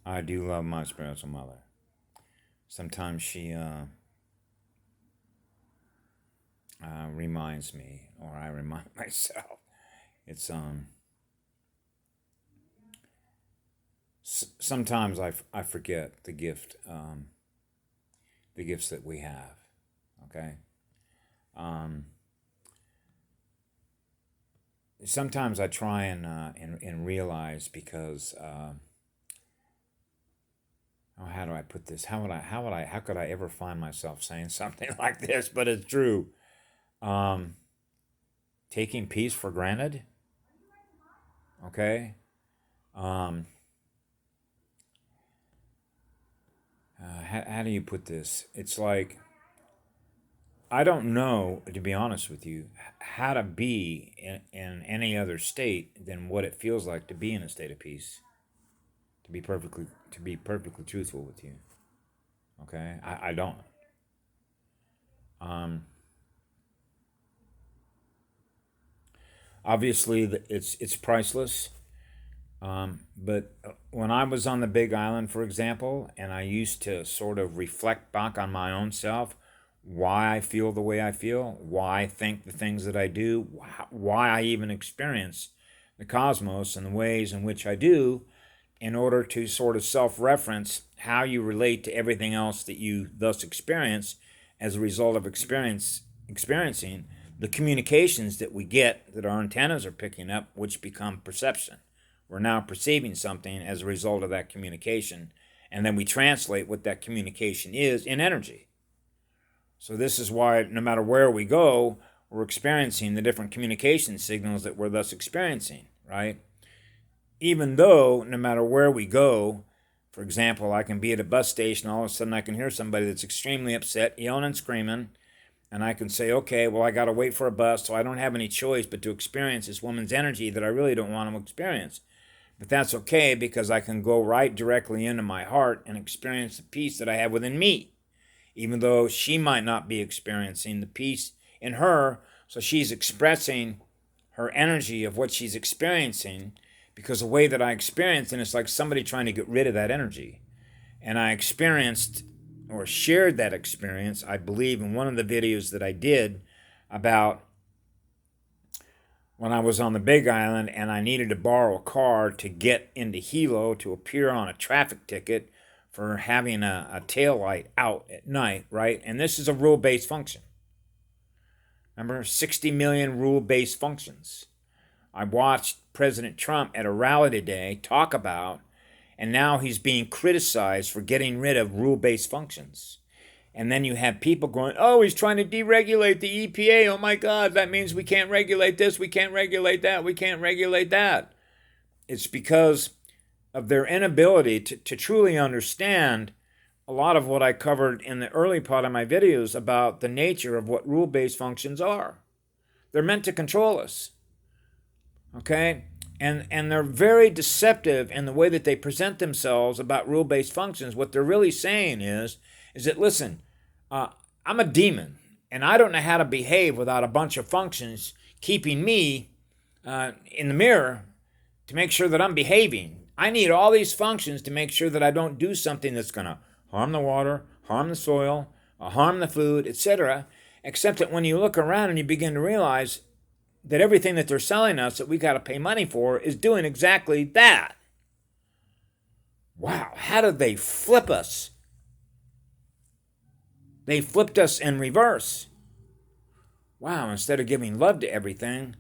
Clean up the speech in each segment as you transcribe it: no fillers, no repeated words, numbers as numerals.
I do love my spiritual mother. Sometimes she reminds me, or I remind myself. It's sometimes I forget the gifts that we have. Okay. Um, Sometimes I try and realize because oh, how do I put this? How could I ever find myself saying something like this? But it's true. Um, Taking peace for granted. Okay. Um, how do you put this? It's like I don't know, to be honest with you, how to be in any other state than what it feels like to be in a state of peace. To be perfectly truthful with you. Okay, I don't. Um, Obviously, it's priceless. But when I was on the Big Island, for example, and I used to sort of reflect back on my own self, why I feel the way I feel, why I think the things that I do, why I even experience the cosmos in the ways in which I do, in order to sort of self reference how you relate to everything else that you thus experience as a result of experiencing the communications that we get that our antennas are picking up, which become perception. We're now perceiving something as a result of that communication, and then we translate what that communication is in energy. So, this is why no matter where we go, we're experiencing the different communication signals that we're thus experiencing, right? Even though no matter where we go, for example, I can be at a bus station, all of a sudden I can hear somebody that's extremely upset, yelling and screaming, and I can say, okay, well, I got to wait for a bus, so I don't have any choice but to experience this woman's energy that I really don't want to experience. But that's okay because I can go right directly into my heart and experience the peace that I have within me, even though she might not be experiencing the peace in her. So she's expressing her energy of what she's experiencing because the way that I experienced, and it's like somebody trying to get rid of that energy. And I experienced or shared that experience, I believe, in one of the videos that I did about when I was on the Big Island and I needed to borrow a car to get into Hilo to appear on a traffic ticket for having a tail light out at night, right? And this is a rule based function. Remember, 60 million rule based functions. I watched President Trump at a rally today talk about, and now he's being criticized for getting rid of rule based functions. And then you have people going, oh, he's trying to deregulate the EPA. Oh my God, that means we can't regulate this, we can't regulate that, we can't regulate that. It's because of their inability to truly understand a lot of what I covered in the early part of my videos about the nature of what rule based functions are. They're meant to control us. Okay? And they're very deceptive in the way that they present themselves about rule based functions. What they're really saying is that, listen, I'm a demon and I don't know how to behave without a bunch of functions keeping me in the mirror to make sure that I'm behaving. I need all these functions to make sure that I don't do something that's going to harm the water, harm the soil, harm the food, etc. Except that when you look around and you begin to realize that everything that they're selling us that we got to pay money for is doing exactly that. Wow, how did they flip us? They flipped us in reverse. Wow, instead of giving love to everything,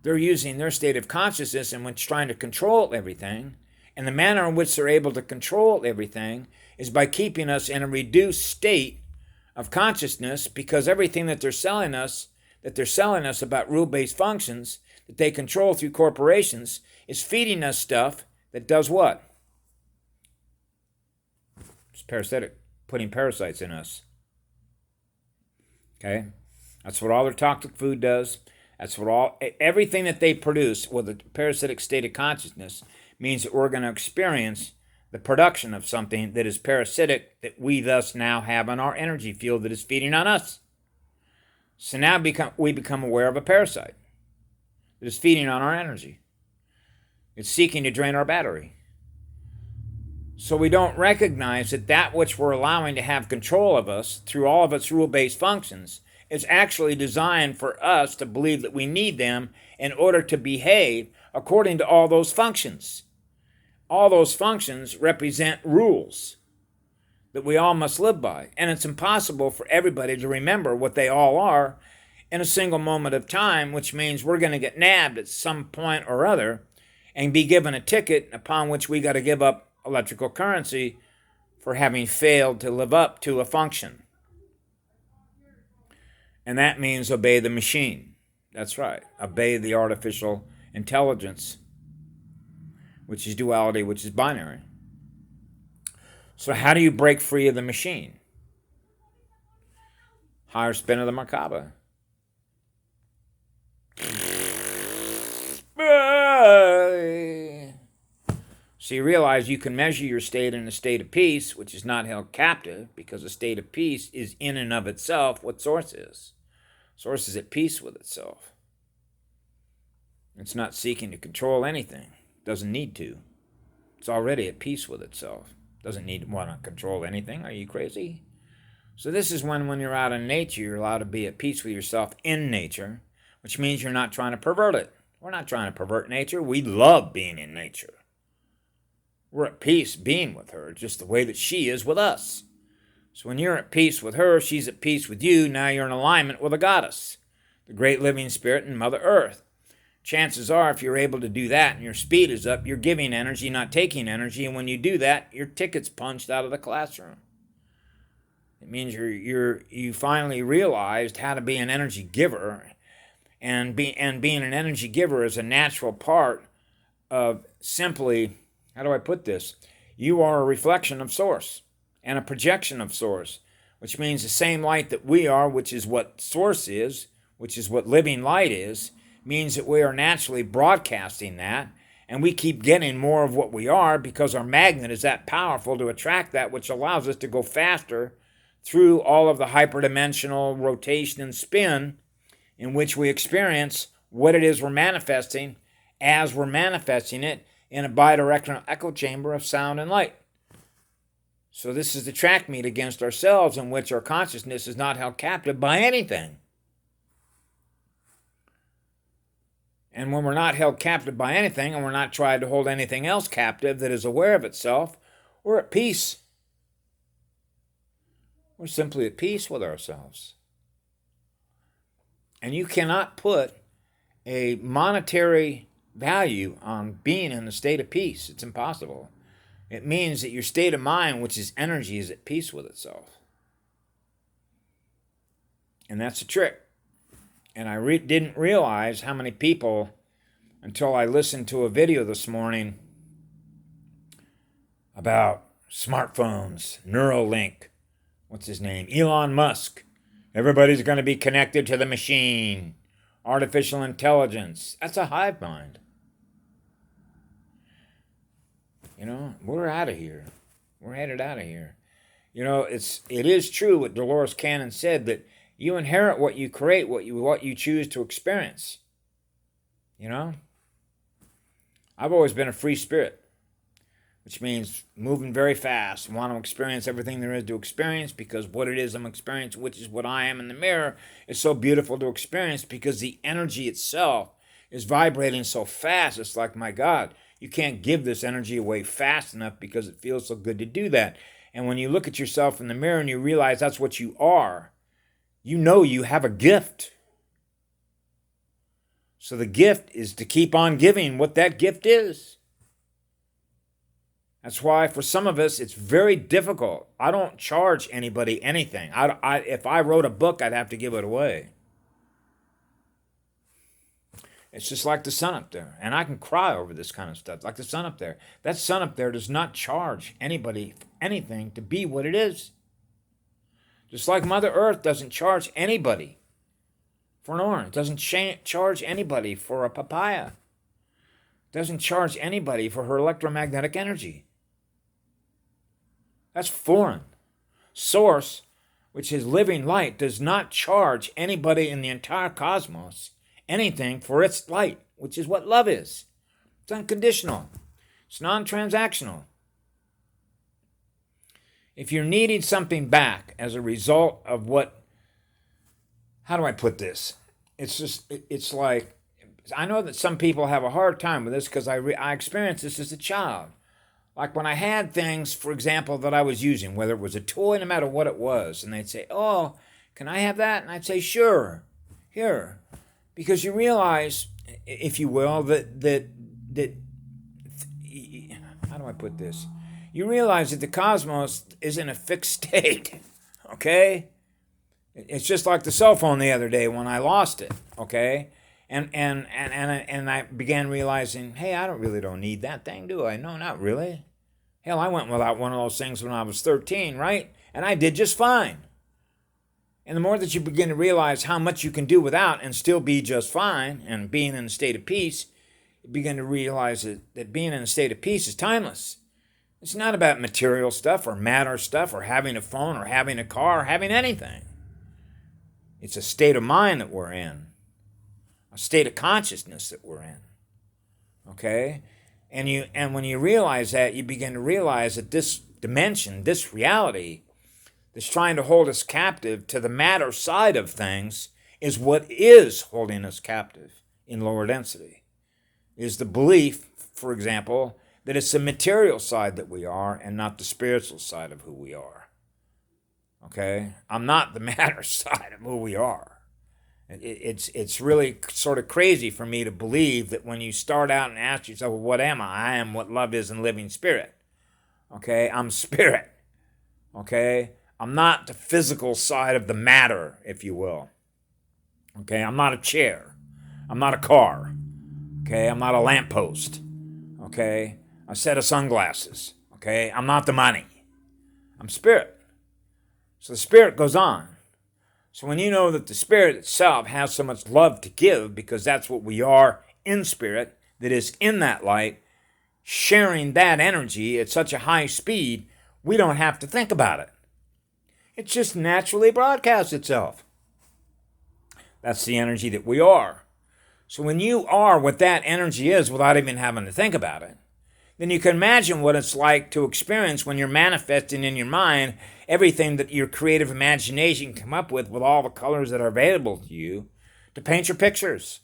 they're using their state of consciousness in which trying to control everything. And the manner in which they're able to control everything is by keeping us in a reduced state of consciousness, because everything that they're selling us about rule-based functions that they control through corporations is feeding us stuff that does what? It's parasitic, putting parasites in us. Okay? That's what all their toxic food does. That's what everything that they produce with a parasitic state of consciousness means that we're going to experience the production of something that is parasitic that we thus now have in our energy field that is feeding on us. So now we become aware of a parasite that is feeding on our energy. It's seeking to drain our battery. So we don't recognize that that which we're allowing to have control of us through all of its rule-based functions is actually designed for us to believe that we need them in order to behave according to all those functions. All those functions represent rules that we all must live by. And it's impossible for everybody to remember what they all are in a single moment of time, which means we're going to get nabbed at some point or other and be given a ticket upon which we got to give up electrical currency for having failed to live up to a function. And that means obey the machine. That's right. Obey the artificial intelligence, which is duality, which is binary. So how do you break free of the machine? Higher spin of the Merkaba. So you realize you can measure your state in a state of peace, which is not held captive, because a state of peace is in and of itself what Source is. Source is at peace with itself. It's not seeking to control anything. It doesn't need to. It's already at peace with itself. Doesn't need to want to control anything. Are you crazy? So this is when you're out in nature, you're allowed to be at peace with yourself in nature, which means you're not trying to pervert it. We're not trying to pervert nature. We love being in nature. We're at peace being with her, just the way that she is with us. So when you're at peace with her, she's at peace with you. Now you're in alignment with a goddess, the great living spirit and Mother Earth. Chances are, if you're able to do that and your speed is up, you're giving energy, not taking energy. And when you do that, your ticket's punched out of the classroom. It means you finally realized how to be an energy giver, and being an energy giver is a natural part of simply, how do I put this? You are a reflection of Source and a projection of Source, which means the same light that we are, which is what Source is, which is what living light is, means that we are naturally broadcasting that, and we keep getting more of what we are because our magnet is that powerful to attract that, which allows us to go faster through all of the hyperdimensional rotation and spin in which we experience what it is we're manifesting as we're manifesting it in a bidirectional echo chamber of sound and light. So this is the track meet against ourselves, in which our consciousness is not held captive by anything. And when we're not held captive by anything, and we're not trying to hold anything else captive that is aware of itself, we're at peace. We're simply at peace with ourselves. And you cannot put a monetary value on being in a state of peace. It's impossible. It means that your state of mind, which is energy, is at peace with itself. And that's the trick. And I didn't realize how many people, until I listened to a video this morning about smartphones, Neuralink, what's his name? Elon Musk. Everybody's going to be connected to the machine. Artificial intelligence. That's a hive mind. You know, we're out of here. We're headed out of here. You know, it is true what Dolores Cannon said, that you inherit what you create, what you choose to experience. You know? I've always been a free spirit, which means moving very fast, want to experience everything there is to experience, because what it is I'm experiencing, which is what I am in the mirror, is so beautiful to experience, because the energy itself is vibrating so fast. It's like, my God, you can't give this energy away fast enough because it feels so good to do that. And when you look at yourself in the mirror and you realize that's what you are, you know you have a gift. So the gift is to keep on giving what that gift is. That's why for some of us it's very difficult. I don't charge anybody anything. If I wrote a book, I'd have to give it away. It's just like the sun up there. And I can cry over this kind of stuff, like the sun up there. That sun up there does not charge anybody anything to be what it is. Just like Mother Earth doesn't charge anybody for an orange. Doesn't charge anybody for a papaya. Doesn't charge anybody for her electromagnetic energy. That's foreign. Source, which is living light, does not charge anybody in the entire cosmos anything for its light, which is what love is. It's unconditional. It's non-transactional. If you're needing something back as a result of what, how do I put this? It's like, I know that some people have a hard time with this because I experienced this as a child. Like when I had things, for example, that I was using, whether it was a toy, no matter what it was, and they'd say, "Oh, can I have that?" And I'd say, "Sure, here," because you realize, if you will, that how do I put this? You realize that the cosmos is in a fixed state. Okay, it's just like the cell phone the other day when I lost it. Okay. And I began realizing, hey, I really don't need that thing, do I? No, not really. Hell, I went without one of those things when I was 13, right? And I did just fine. And the more that you begin to realize how much you can do without and still be just fine and being in a state of peace, you begin to realize that being in a state of peace is timeless. It's not about material stuff or matter stuff or having a phone or having a car or having anything. It's a state of mind that we're in. A state of consciousness that we're in. Okay? And when you realize that, you begin to realize that this dimension, this reality that's trying to hold us captive to the matter side of things is what is holding us captive in lower density. Is the belief, for example, that it's the material side that we are and not the spiritual side of who we are. Okay? I'm not the matter side of who we are. It's really sort of crazy for me to believe that when you start out and ask yourself, well, what am I? I am what love is in living spirit. Okay? I'm spirit. Okay? I'm not the physical side of the matter, if you will. Okay? I'm not a chair. I'm not a car. Okay? I'm not a lamppost. Okay? A set of sunglasses. Okay? I'm not the money. I'm spirit. So the spirit goes on. So when you know that the spirit itself has so much love to give, because that's what we are in spirit, that is in that light, sharing that energy at such a high speed, we don't have to think about it. It just naturally broadcasts itself. That's the energy that we are. So when you are what that energy is without even having to think about it, then you can imagine what it's like to experience when you're manifesting in your mind everything that your creative imagination can come up with all the colors that are available to you to paint your pictures,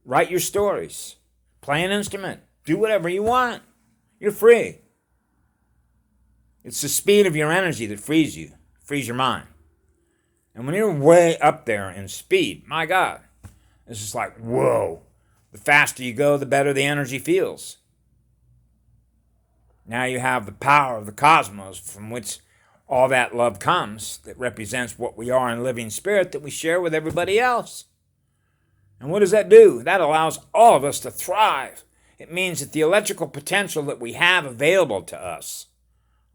write your stories, play an instrument, do whatever you want. You're free. It's the speed of your energy that frees you, frees your mind. And when you're way up there in speed, my God, it's just like, whoa. The faster you go, the better the energy feels. Now you have the power of the cosmos from which all that love comes, that represents what we are in living spirit that we share with everybody else. And what does that do? That allows all of us to thrive. It means that the electrical potential that we have available to us,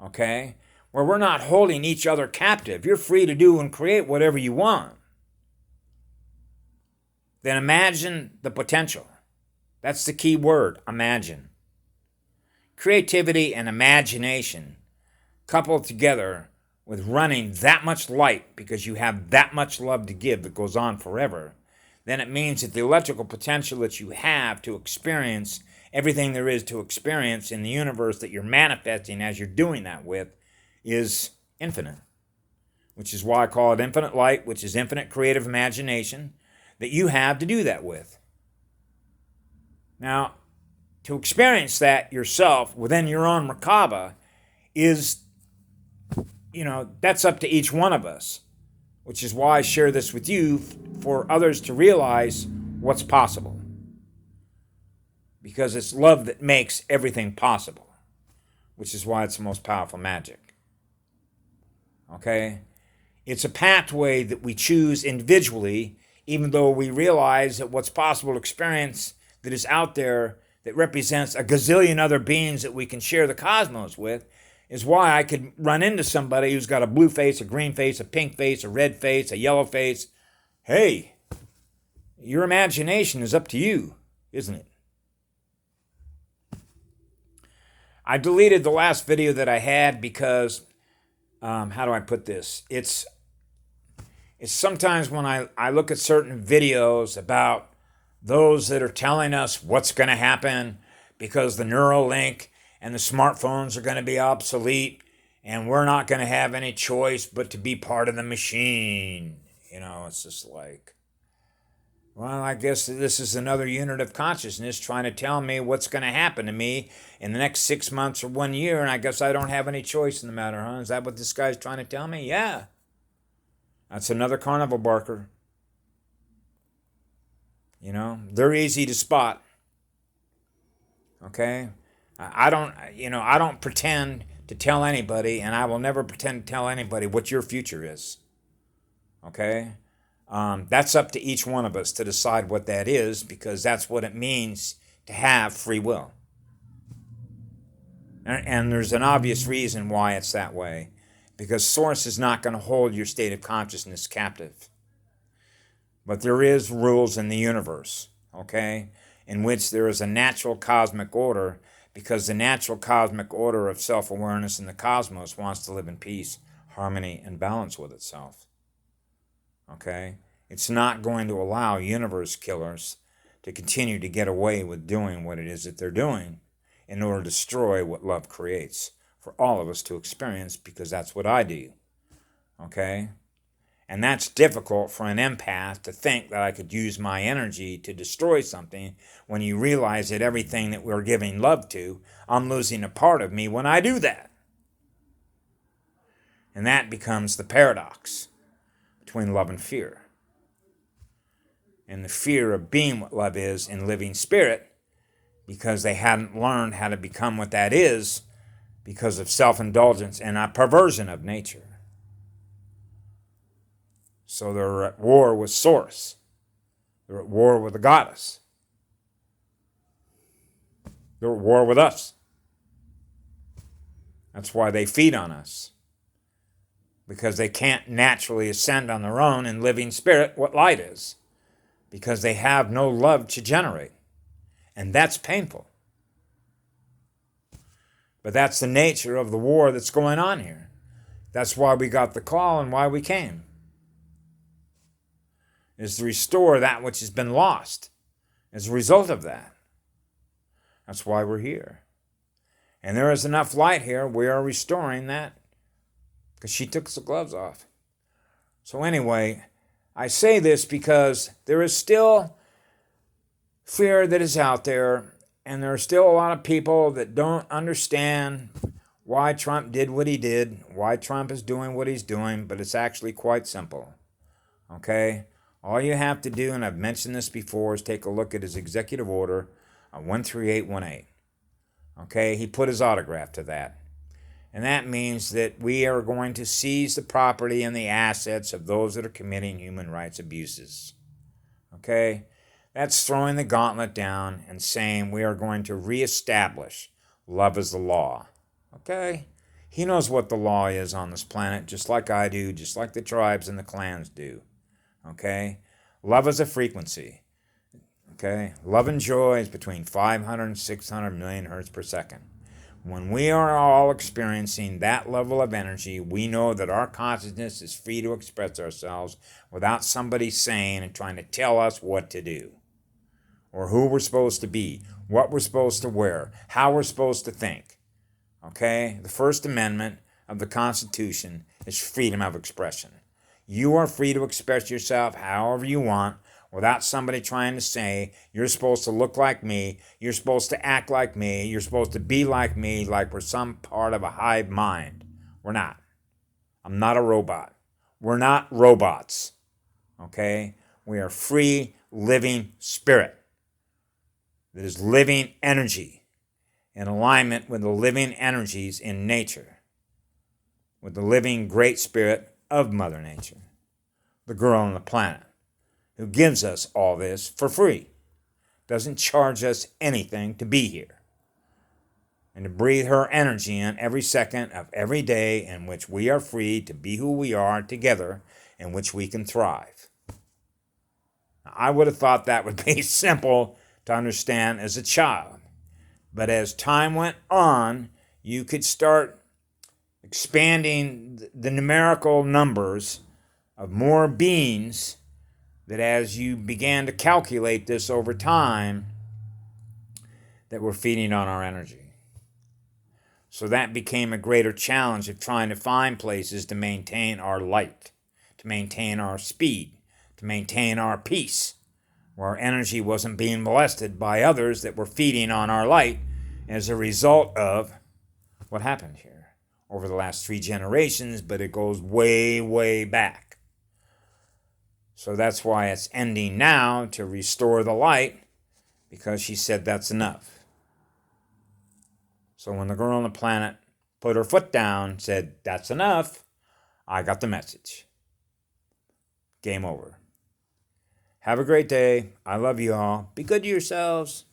okay, where we're not holding each other captive, you're free to do and create whatever you want. Then imagine the potential. That's the key word, imagine. Creativity and imagination coupled together with running that much light because you have that much love to give that goes on forever, then it means that the electrical potential that you have to experience everything there is to experience in the universe that you're manifesting as you're doing that with is infinite, which is why I call it infinite light, which is infinite creative imagination that you have to do that with. Now, to experience that yourself within your own Merkaba is, that's up to each one of us, which is why I share this with you for others to realize what's possible. Because it's love that makes everything possible, which is why it's the most powerful magic. Okay? It's a pathway that we choose individually, even though we realize that what's possible to experience that is out there that represents a gazillion other beings that we can share the cosmos with, is why I could run into somebody who's got a blue face, a green face, a pink face, a red face, a yellow face. Hey, your imagination is up to you, isn't it? I deleted the last video that I had because, how do I put this? It's sometimes when I look at certain videos about those that are telling us what's going to happen because the Neuralink and the smartphones are going to be obsolete and we're not going to have any choice but to be part of the machine. It's just like, well, I guess this is another unit of consciousness trying to tell me what's going to happen to me in the next 6 months or 1 year, and I guess I don't have any choice in the matter, huh? Is that what this guy's trying to tell me? Yeah. That's another carnival barker. They're easy to spot. Okay? I don't pretend to tell anybody, and I will never pretend to tell anybody what your future is. Okay? That's up to each one of us to decide what that is, because that's what it means to have free will. And there's an obvious reason why it's that way, because Source is not going to hold your state of consciousness captive. But there is rules in the universe, okay, in which there is a natural cosmic order, because the natural cosmic order of self-awareness in the cosmos wants to live in peace, harmony, and balance with itself. Okay? It's not going to allow universe killers to continue to get away with doing what it is that they're doing in order to destroy what love creates for all of us to experience, because that's what I do. Okay? And that's difficult for an empath to think that I could use my energy to destroy something, when you realize that everything that we're giving love to, I'm losing a part of me when I do that. And that becomes the paradox between love and fear. And the fear of being what love is in living spirit, because they hadn't learned how to become what that is, because of self-indulgence and a perversion of nature. So they're at war with Source. They're at war with the goddess. They're at war with us. That's why they feed on us. Because they can't naturally ascend on their own in living spirit what light is. Because they have no love to generate. And that's painful. But that's the nature of the war that's going on here. That's why we got the call and why we came. Is to restore that which has been lost as a result of that. That's why we're here. And there is enough light here, we are restoring that, because she took the gloves off. So anyway, I say this because there is still fear that is out there, and there are still a lot of people that don't understand why Trump did what he did, why Trump is doing what he's doing, but it's actually quite simple. Okay? All you have to do, and I've mentioned this before, is take a look at his executive order on 13818. Okay? He put his autograph to that. And that means that we are going to seize the property and the assets of those that are committing human rights abuses. Okay? That's throwing the gauntlet down and saying we are going to reestablish love as the law. Okay? He knows what the law is on this planet, just like I do, just like the tribes and the clans do. Okay? Love is a frequency. Okay? Love and joy is between 500 and 600 million hertz per second. When we are all experiencing that level of energy, we know that our consciousness is free to express ourselves without somebody saying and trying to tell us what to do, or who we're supposed to be, what we're supposed to wear, how we're supposed to think. Okay? The First Amendment of the Constitution is freedom of expression. You are free to express yourself however you want, without somebody trying to say, you're supposed to look like me, you're supposed to act like me, you're supposed to be like me, like we're some part of a hive mind. We're not. I'm not a robot. We're not robots. Okay? We are free, living spirit that is living energy in alignment with the living energies in nature, with the living great spirit of Mother Nature, the girl on the planet, who gives us all this for free, doesn't charge us anything to be here, and to breathe her energy in every second of every day, in which we are free to be who we are together, in which we can thrive. Now, I would have thought that would be simple to understand as a child, but as time went on, you could start expanding the numerical numbers of more beings, that as you began to calculate this over time, that we're feeding on our energy. So that became a greater challenge of trying to find places to maintain our light, to maintain our speed, to maintain our peace, where our energy wasn't being molested by others that were feeding on our light as a result of what happened here over the last 3 generations, but it goes way, way back. So that's why it's ending now, to restore the light, because she said that's enough. So when the girl on the planet put her foot down, said, that's enough, I got the message. Game over. Have a great day. I love you all. Be good to yourselves.